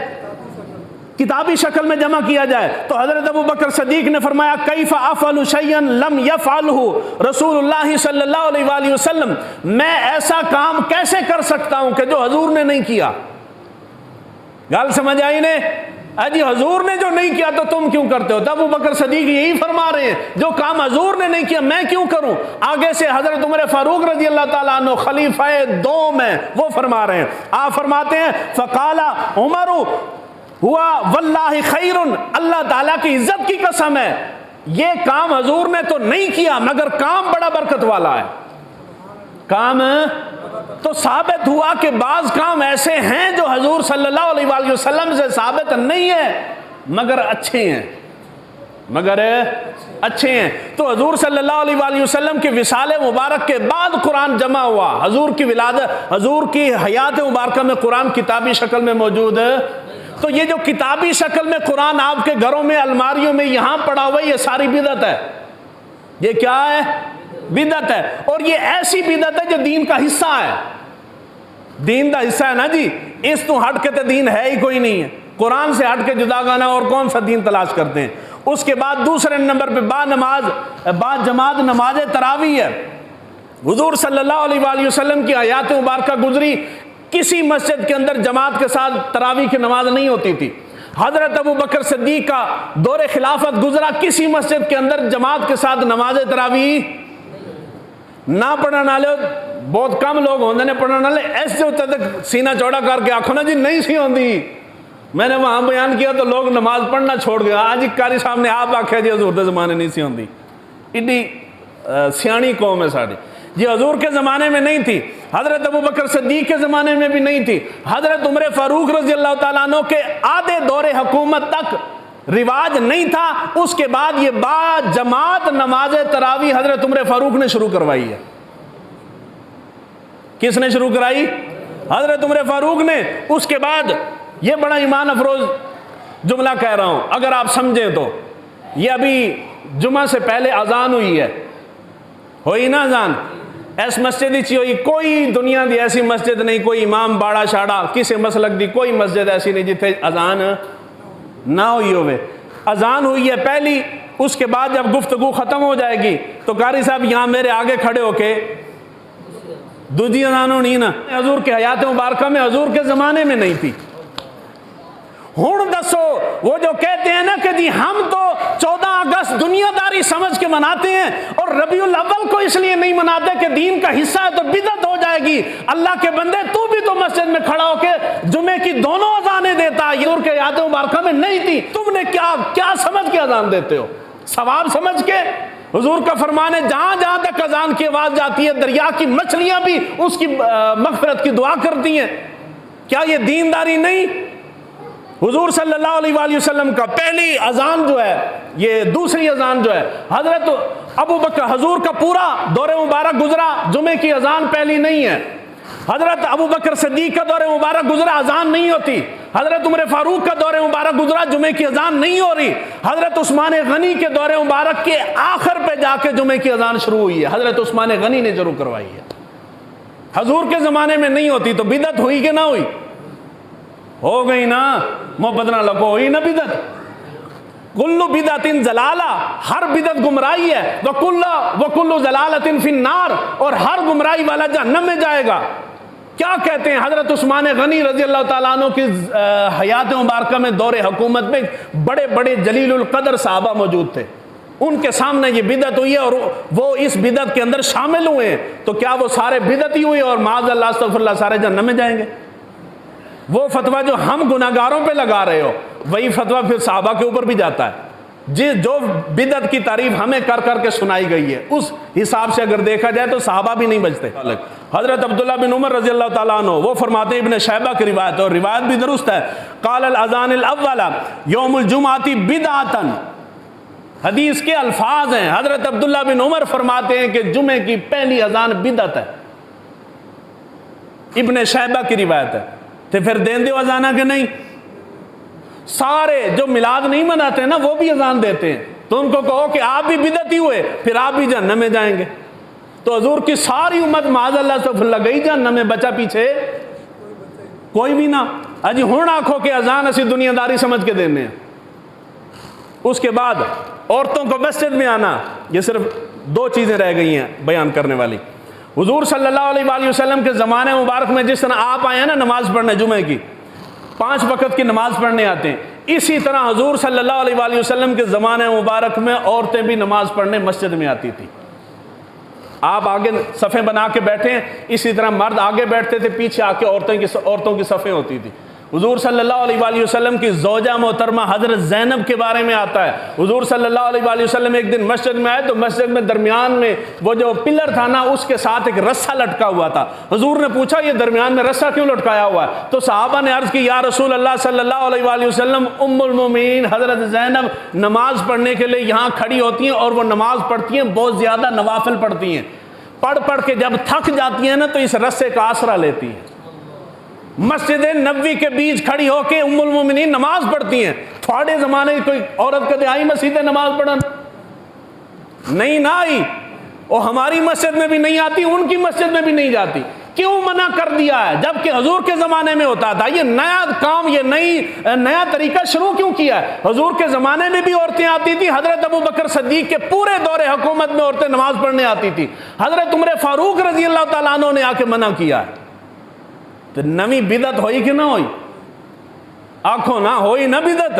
کتابی شکل میں جمع کیا جائے. تو حضرت ابوبکر صدیق نے فرمایا کیف افعل شیئا لم یفعلہ رسول اللہ صلی اللہ علیہ وآلہ وسلم، میں ایسا کام کیسے کر سکتا ہوں کہ جو حضور نے نہیں کیا. گال سمجھ آئی نے؟ جی حضور نے جو نہیں کیا تو تم کیوں کرتے ہو؟ تو ابوبکر صدیق یہی فرما رہے ہیں جو کام حضور نے نہیں کیا میں کیوں کروں. آگے سے حضرت عمر فاروق رضی اللہ تعالیٰ عنہ خلیفہ دوم ہیں، وہ فرما رہے ہیں. آپ فرماتے ہیں فقال عمر ہوا واللہ خیر، اللہ تعالیٰ کی عزت کی قسم ہے یہ کام حضور نے تو نہیں کیا مگر کام بڑا برکت والا ہے. کام تو ثابت ہوا کہ بعض کام ایسے ہیں جو حضور صلی اللہ علیہ وآلہ وسلم سے ثابت نہیں ہے مگر اچھے ہیں، مگر اچھے ہیں. تو حضور صلی اللہ علیہ وآلہ وسلم کی وصال مبارک کے بعد قرآن جمع ہوا. حضور کی ولادت، حضور کی حیات مبارکہ میں قرآن کتابی شکل میں موجود ہے. تو یہ جو کتابی شکل میں قرآن آپ کے گھروں میں الماریوں میں یہاں پڑا ہوا یہ ساری بدعت ہے. یہ کیا ہے؟ بدعت ہے. اور یہ ایسی بدعت ہے جو دین کا حصہ ہے. دین کا حصہ ہے نا جی. اس تو ہٹ کے تو دین ہے ہی کوئی نہیں ہے. قرآن سے ہٹ کے جدا گانا اور کون سا دین تلاش کرتے ہیں. اس کے بعد دوسرے نمبر پہ با جماعت نماز تراویح ہے. حضور صلی اللہ علیہ وآلہ وسلم کی حیات مبارکہ گزری، کسی مسجد کے اندر جماعت کے ساتھ تراویح کی نماز نہیں ہوتی تھی. حضرت ابوبکر صدیق کا دور خلافت گزرا، کسی مسجد کے اندر جماعت کے ساتھ نماز تراویح نہ پڑھنے والے بہت کم لوگ ہوندے نے پڑھنے والے. ایسے ہوتا تک سینہ چوڑا کر کے آخو نا جی نہیں سی ہوندی. میں نے وہاں بیان کیا تو لوگ نماز پڑھنا چھوڑ گیا. آج قاری صاحب نے آپ آخیا جی حضور دے زمانے نہیں سی ہوندی. ایڈی سیانی قوم ہے ساری. جی حضور کے زمانے میں نہیں تھی، حضرت ابوبکر صدیق کے زمانے میں بھی نہیں تھی، حضرت عمر فاروق رضی اللہ تعالیٰ عنہ کے آدھے دور حکومت تک رواج نہیں تھا. اس کے بعد یہ با جماعت نماز تراویح حضرت عمر فاروق نے شروع کروائی ہے. کس نے شروع کرائی؟ حضرت عمر فاروق نے. اس کے بعد یہ بڑا ایمان افروز جملہ کہہ رہا ہوں اگر آپ سمجھیں تو، یہ ابھی جمعہ سے پہلے اذان ہوئی ہے، ہوئی نا اذان؟ ایس مسجد ہی ہوئی. کوئی دنیا دی ایسی مسجد نہیں، کوئی امام باڑا شاڑا کسی مسلک دی کوئی مسجد ایسی نہیں جتنے اذان نہ ہوئی ہوئے. اذان ہوئی ہے پہلی. اس کے بعد جب گفتگو ختم ہو جائے گی تو قاری صاحب یہاں میرے آگے کھڑے ہو کے دوسری اذان ہونی نا. حضور کے حیات مبارکہ میں حضور کے زمانے میں نہیں تھی. ہن دسو وہ جو کہتے ہیں نا کہ جی ہم تو 14 اگست دنیا داری سمجھ کے مناتے ہیں اور ربیع الاول کو اس لیے نہیں مناتے کہ دین کا حصہ ہے تو بدعت ہو جائے گی. اللہ کے بندے تو بھی تو مسجد میں کھڑا ہو کے جمعے کی دونوں اذانیں دیتا, حضور کے آیات مبارکہ میں نہیں تھی, تم نے کیا سمجھ کے اذان دیتے ہو؟ ثواب سمجھ کے؟ حضور کا فرمان ہے جہاں جہاں تک اذان کی آواز جاتی ہے دریا کی مچھلیاں بھی اس کی مغفرت کی دعا کرتی ہیں. کیا یہ دینداری نہیں؟ حضور صلی اللہ علیہ وآلہ وسلم کا پہلی اذان جو ہے, یہ دوسری اذان جو ہے, حضرت ابو بکر, حضور کا پورا دور مبارک گزرا, جمعے کی اذان پہلی نہیں ہے. حضرت ابو بکر صدیق کا دور مبارک گزرا, اذان نہیں ہوتی. حضرت عمر فاروق کا دور مبارک گزرا, جمعے کی اذان نہیں ہو رہی. حضرت عثمان غنی کے دور مبارک کے آخر پہ جا کے جمعے کی اذان شروع ہوئی ہے. حضرت عثمان غنی نے ضرور کروائی ہے. حضور کے زمانے میں نہیں ہوتی تو بدعت ہوئی کہ نہ ہوئی؟ ہو گئی نا. محبت نہ لگو, ہوئی نا بدعت. کلو بدعت ضلالہ, ہر بدعت گمراہی ہے. وکلو ضلالۃ فی النار, اور ہر گمراہی والا جہنم میں جائے گا. کیا کہتے ہیں؟ حضرت عثمان غنی رضی اللہ تعالیٰ عنہ کی حیات مبارکہ میں دور حکومت میں بڑے بڑے جلیل القدر صحابہ موجود تھے, ان کے سامنے یہ بدعت ہوئی ہے اور وہ اس بدعت کے اندر شامل ہوئے ہیں, تو کیا وہ سارے بدعتی ہوئے اور معاذ اللہ استغفر اللہ سارے جہنم میں جائیں گے؟ وہ فتویٰ جو ہم گناہگاروں پہ لگا رہے ہو وہی فتویٰ پھر صحابہ کے اوپر بھی جاتا ہے. جو بدعت کی تعریف ہمیں کر کر کے سنائی گئی ہے اس حساب سے اگر دیکھا جائے تو صحابہ بھی نہیں بچتے. حضرت عبداللہ بن عمر رضی اللہ تعالیٰ عنہ وہ فرماتے ہیں, ابن شیبہ کی روایت اور روایت بھی درست ہے, قال الاذان الاول یوم الجمعۃ بدعۃ. حدیث کے الفاظ ہیں, حضرت عبداللہ بن عمر فرماتے ہیں کہ جمعے کی پہلی اذان بدعت ہے. ابن شیبہ کی روایت ہے. تو پھر دین دیو اذانہ کہ نہیں؟ سارے جو میلاد نہیں مناتے ہیں نا وہ بھی اذان دیتے ہیں, تو ان کو کہو کہ آپ بھی بدعتی ہوئے پھر آپ بھی جہنم میں جائیں گے. تو حضور کی ساری امت معاذ اللہ استغفر اللہ گئی جہنم میں, بچا پیچھے کوئی بھی نہ. اجی ہن آکھو کہ اذان اسی دنیا داری سمجھ کے دینے ہیں. اس کے بعد عورتوں کو مسجد میں آنا, یہ صرف 2 چیزیں رہ گئی ہیں بیان کرنے والی. حضور صلی اللہ علیہ وآلہ وسلم کے زمانے مبارک میں جس طرح آپ آئے ہیں نا نماز پڑھنے جمعے کی, 5 وقت کی نماز پڑھنے آتے ہیں, اسی طرح حضور صلی اللہ علیہ وآلہ وسلم کے زمانے مبارک میں عورتیں بھی نماز پڑھنے مسجد میں آتی تھی. آپ آگے صفیں بنا کے بیٹھے ہیں, اسی طرح مرد آگے بیٹھتے تھے, پیچھے آ کے عورتوں کی صفیں ہوتی تھی. حضور صلی اللہ علیہ وآلہ وسلم کی زوجہ محترمہ حضرت زینب کے بارے میں آتا ہے, حضور صلی اللہ علیہ وآلہ وسلم ایک دن مسجد میں آئے تو مسجد میں درمیان میں وہ جو پلر تھا نا اس کے ساتھ ایک رسہ لٹکا ہوا تھا. حضور نے پوچھا یہ درمیان میں رسہ کیوں لٹکایا ہوا ہے؟ تو صحابہ نے عرض کی یا رسول اللہ صلی اللہ علیہ وآلہ وسلم ام المومنین حضرت زینب نماز پڑھنے کے لیے یہاں کھڑی ہوتی ہیں اور وہ نماز پڑھتی ہیں, بہت زیادہ نوافل پڑھتی ہیں, پڑھ کے جب تھک جاتی ہیں نا تو اس رسے کا آسرا لیتی ہیں. مسجد نبوی کے بیچ کھڑی ہو کے ام المومنین نماز پڑھتی ہیں. تھوڑے زمانے کوئی عورت کدے آئی مسجد نماز پڑھن؟ نہیں نہ آئی. اور ہماری مسجد میں بھی نہیں آتی, ان کی مسجد میں بھی نہیں جاتی. کیوں منع کر دیا ہے جبکہ حضور کے زمانے میں ہوتا تھا؟ یہ نیا کام, یہ نیا طریقہ شروع کیوں کیا ہے؟ حضور کے زمانے میں بھی عورتیں آتی تھی, حضرت ابو بکر صدیق کے پورے دور حکومت میں عورتیں نماز پڑھنے آتی تھی, حضرت عمر فاروق رضی اللہ تعالیٰ عنہ نے آ کے منع کیا ہے. تو نوی بدعت ہوئی کہ نہ ہوئی؟ آنکھوں نہ ہوئی نہ بدعت.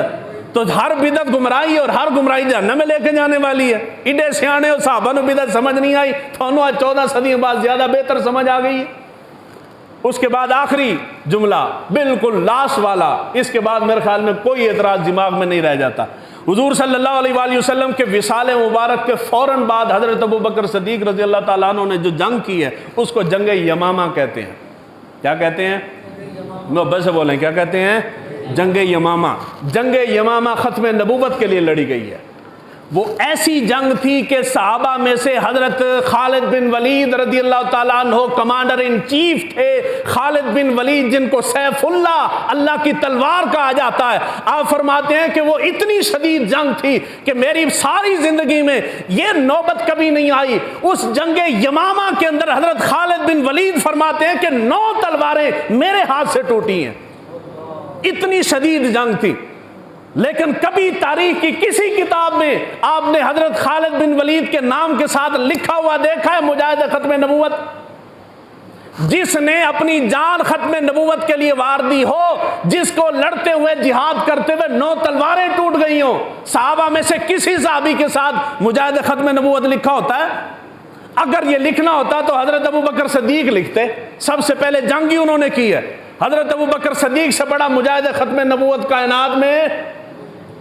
تو ہر بدعت گمراہی اور ہر گمراہی جہنم میں لے کے جانے والی ہے. ایڈے سیانے اور صحابہ نے بدعت سمجھ نہیں آئی, تھانوں آج 14 صدیوں بعد زیادہ بہتر سمجھ آ گئی ہے. اس کے بعد آخری جملہ بالکل لاس والا, اس کے بعد میرے خیال میں کوئی اعتراض دماغ میں نہیں رہ جاتا. حضور صلی اللہ علیہ وآلہ وسلم کے وصال مبارک کے فوراً بعد حضرت ابو بکر صدیق رضی اللہ تعالیٰ عنہ نے جو جنگ کی ہے اس کو جنگ یمامہ کہتے ہیں. کیا کہتے ہیں؟ بس بولیں کیا کہتے ہیں؟ جنگ یمامہ. جنگ یمامہ ختم نبوت کے لیے لڑی گئی ہے. وہ ایسی جنگ تھی کہ صحابہ میں سے حضرت خالد بن ولید رضی اللہ تعالیٰ عنہ کمانڈر ان چیف تھے. خالد بن ولید جن کو سیف اللہ, اللہ کی تلوار کہا جاتا ہے, آپ فرماتے ہیں کہ وہ اتنی شدید جنگ تھی کہ میری ساری زندگی میں یہ نوبت کبھی نہیں آئی. اس جنگ یمامہ کے اندر حضرت خالد بن ولید فرماتے ہیں کہ 9 تلواریں میرے ہاتھ سے ٹوٹی ہیں. اتنی شدید جنگ تھی. لیکن کبھی تاریخ کی کسی کتاب میں آپ نے حضرت خالد بن ولید کے نام کے ساتھ لکھا ہوا دیکھا ہے مجاہد ختم نبوت؟ جس نے اپنی جان ختم نبوت کے لیے وار دی ہو، جس کو لڑتے ہوئے جہاد کرتے ہوئے 9 تلواریں ٹوٹ گئی ہوں۔ صحابہ میں سے کسی صحابی کے ساتھ مجاہد ختم نبوت لکھا ہوتا ہے؟ اگر یہ لکھنا ہوتا تو حضرت ابوبکر صدیق لکھتے، سب سے پہلے جنگ ہی انہوں نے کی ہے۔ حضرت ابوبکر صدیق سے بڑا مجاہد ختم نبوت کائنات میں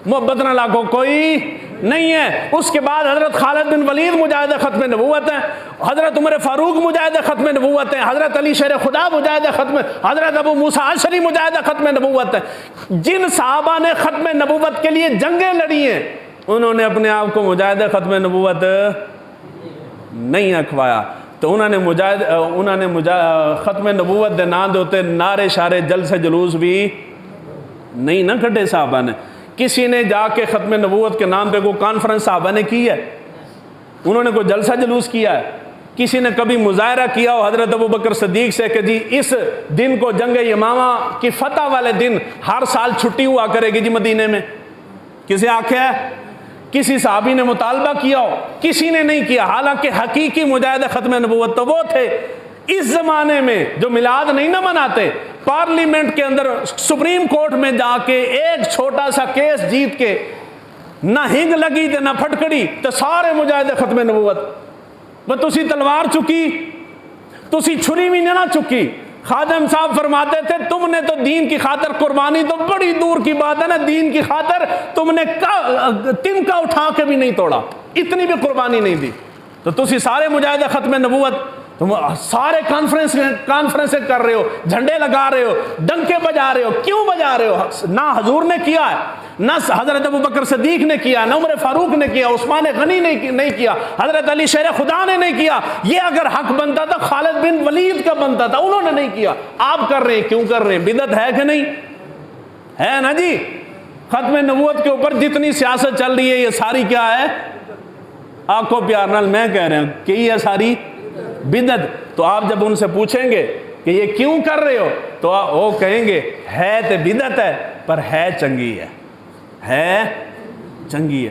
محبت نہ لاکھو کوئی نہیں ہے۔ اس کے بعد حضرت خالد بن ولید مجاہد ختم نبوت ہیں، حضرت عمر فاروق مجاہد ختم نبوت ہیں، حضرت علی شیر خدا مجاہد ختم، حضرت ابو موسیٰ اشعری مجاہد ختم نبوت ہیں۔ جن صحابہ نے ختم نبوت کے لیے جنگیں لڑی ہیں، انہوں نے اپنے آپ کو مجاہد ختم نبوت نہیں اکھوایا۔ تو انہوں نے ختم نبوت دے نام دے ہوتے نعرے شارے جلسے جلوس بھی نہیں نہ کھٹے صحابہ نے۔ کسی نے جا کے ختم نبوت کے نام پہ کوئی کانفرنس صحابہ نے کی ہے؟ انہوں نے کوئی جلسہ جلوس کیا ہے؟ کسی نے کبھی مظاہرہ کیا ہو حضرت ابوبکر صدیق سے کہ جی اس دن کو جنگ یمامہ کی فتح والے دن ہر سال چھٹی ہوا کرے گی جی مدینے میں؟ کسی آنکھیں ہے؟ کسی صحابی نے مطالبہ کیا ہو؟ کسی نے نہیں کیا۔ حالانکہ حقیقی مجاہد ختم نبوت تو وہ تھے اس زمانے میں جو میلاد نہیں نہ مناتے، پارلیمنٹ کے اندر سپریم کورٹ میں جا کے ایک چھوٹا سا کیس جیت کے نہ ہنگ لگی تے نہ پھٹکڑی تے سارے مجاہد ختم نبوت وہ تسی تلوار چکی، تسی چھری بھی نہ چکی۔ خادم صاحب فرماتے تھے تم نے تو دین کی خاطر قربانی تو بڑی دور کی بات ہے نا، دین کی خاطر تم نے تنکا اٹھا کے بھی نہیں توڑا، اتنی بھی قربانی نہیں دی۔ تو تسی سارے مجاہد ختم نبوت تم سارے کانفرنس کر رہے ہو، جھنڈے لگا رہے ہو، ڈنکے بجا رہے ہو، کیوں بجا رہے ہو؟ نہ حضور نے کیا ہے، نہ حضرت ابوبکر صدیق نے کیا، نہ عمر فاروق نے کیا، عثمان غنی نے نہیں کیا، حضرت علی شیر خدا نے نہیں کیا۔ یہ اگر حق بنتا تھا خالد بن ولید کا بنتا تھا، انہوں نے نہیں کیا۔ آپ کر رہے ہیں، کیوں کر رہے ہیں؟ بدعت ہے کہ نہیں ہے؟ نا جی، ختم نبوت کے اوپر جتنی سیاست چل رہی ہے یہ ساری کیا ہے؟ آپ کو پیار نال میں کہہ رہے ہیں کہ یہ ساری بدعت۔ تو آپ جب ان سے پوچھیں گے کہ یہ کیوں کر رہے ہو تو وہ کہیں گے ہے تو بدعت ہے پر ہے چنگی ہے چنگی ہے۔